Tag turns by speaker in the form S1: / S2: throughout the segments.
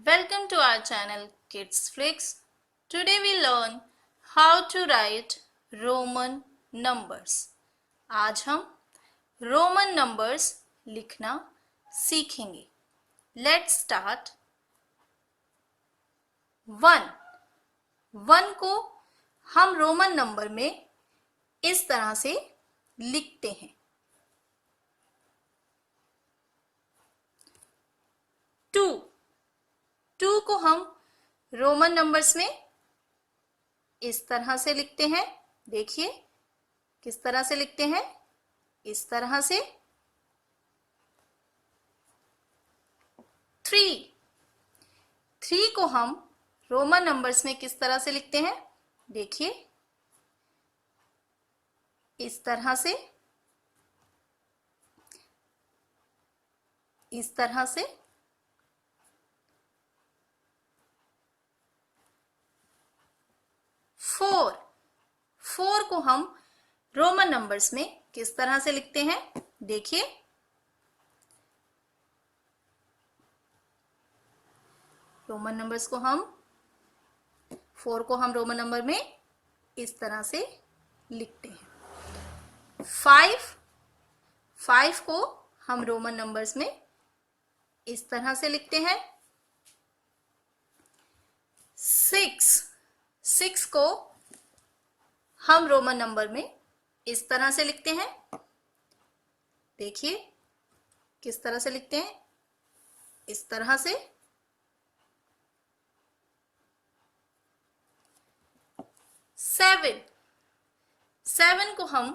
S1: Welcome to our channel Kids Flix. Today we learn how to write Roman numbers. आज हम Roman numbers लिखना सीखेंगे. Let's start. 1. 1 को हम रोमन नंबर में इस तरह से लिखते हैं. 2. 2 को हम रोमन नंबर्स में इस तरह से लिखते हैं. देखिए किस तरह से लिखते हैं, इस तरह से. 3. 3 को हम रोमन नंबर्स में किस तरह से लिखते हैं, देखिए इस तरह से, इस तरह से. 4. 4 को हम रोमन नंबर्स में किस तरह से लिखते हैं, देखिए रोमन नंबर्स को हम 4 को हम रोमन नंबर में इस तरह से लिखते हैं. 5 को हम रोमन नंबर्स में इस तरह से लिखते हैं. 6 को हम रोमन नंबर में इस तरह से लिखते हैं. देखिए किस तरह से लिखते हैं, इस तरह से. 7 को हम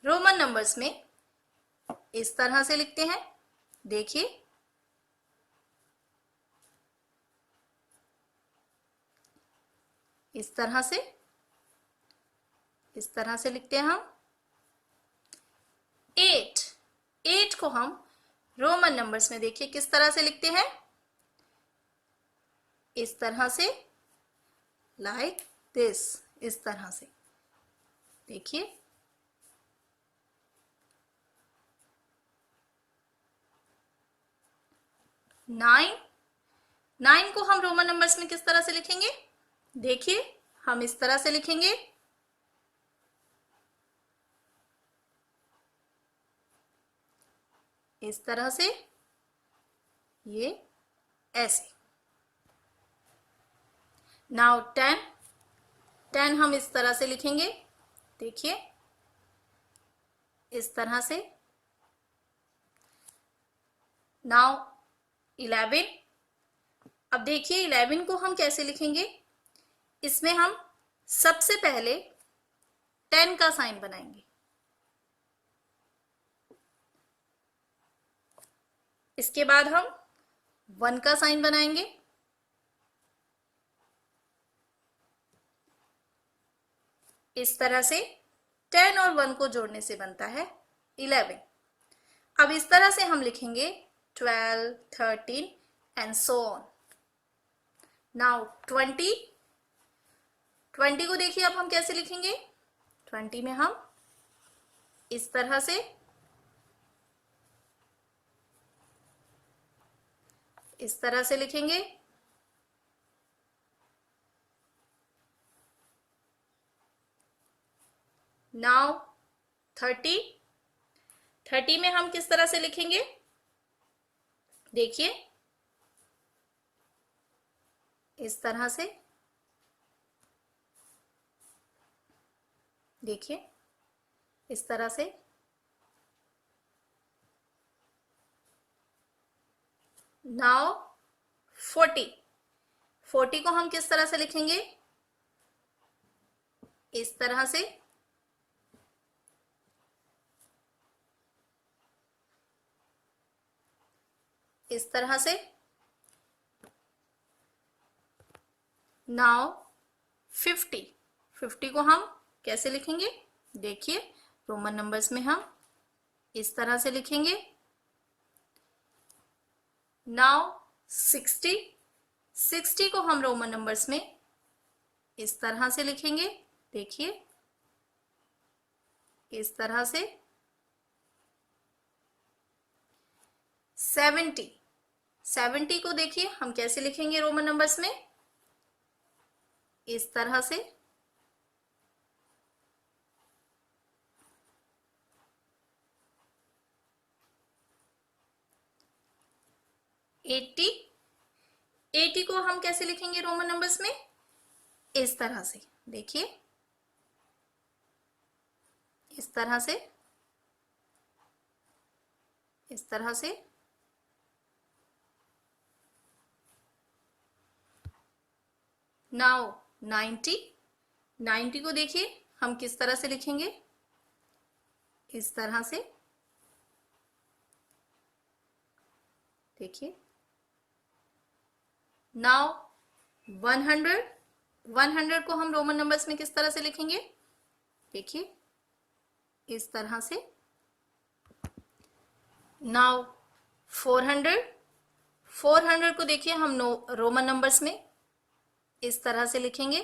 S1: रोमन नंबर्स में इस तरह से लिखते हैं. देखिए इस तरह से, इस तरह से लिखते हैं हम. 8 को हम रोमन नंबर्स में देखिए किस तरह से लिखते हैं, इस तरह से, लाइक दिस, इस तरह से. देखिए 9 को हम रोमन नंबर्स में किस तरह से लिखेंगे, देखिए हम इस तरह से लिखेंगे. इस तरह से, ये ऐसे. नाउ 10 हम इस तरह से लिखेंगे. देखिए इस तरह से. नाउ 11. अब देखिए 11 को हम कैसे लिखेंगे, इसमें हम सबसे पहले 10 का साइन बनाएंगे. इसके बाद हम 1 का साइन बनाएंगे. इस तरह से 10 और 1 को जोड़ने से बनता है 11. अब इस तरह से हम लिखेंगे 12, 13 एंड सो ऑन. नाउ 20 को देखिए अब हम कैसे लिखेंगे. 20 में हम इस तरह से, इस तरह से लिखेंगे. नाउ 30 में हम किस तरह से लिखेंगे, देखिए इस तरह से, देखिए इस तरह से. नाउ 40 को हम किस तरह से लिखेंगे, इस तरह से, इस तरह से. नाउ 50 को हम कैसे लिखेंगे, देखिए रोमन नंबर्स में हम इस तरह से लिखेंगे. नाउ 60 को हम रोमन नंबर्स में इस तरह से लिखेंगे. देखिए इस तरह से. 70 70 को देखिए हम कैसे लिखेंगे रोमन नंबर्स में, इस तरह से। 80 को हम कैसे लिखेंगे रोमन नंबर्स में, इस तरह से। देखिए इस तरह से, इस तरह से। नाउ 90 को देखिए हम किस तरह से लिखेंगे, इस तरह से। देखिए नाउ 100 को हम रोमन नंबर्स में किस तरह से लिखेंगे, देखिए इस तरह से। नाउ 400 को देखिए हम रोमन नंबर्स में इस तरह से लिखेंगे,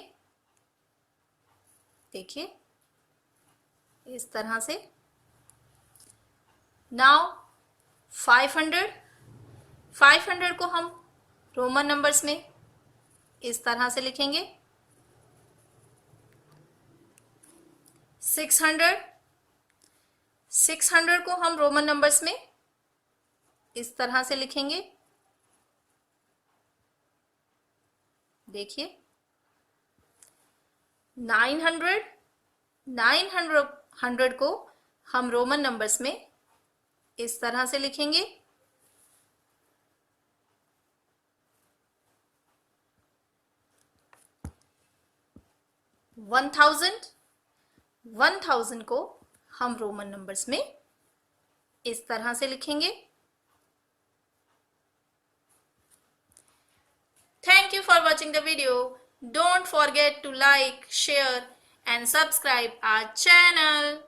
S1: देखिए इस तरह से। नाउ 500 को हम रोमन नंबर्स में इस तरह से लिखेंगे। 600 को हम रोमन नंबर्स में इस तरह से लिखेंगे, देखिए। 900 को हम रोमन नंबर्स में इस तरह से लिखेंगे। 1000 को हम रोमन नंबर्स में इस तरह से लिखेंगे। Thank you for watching the video. Don't forget to like, share and subscribe our channel.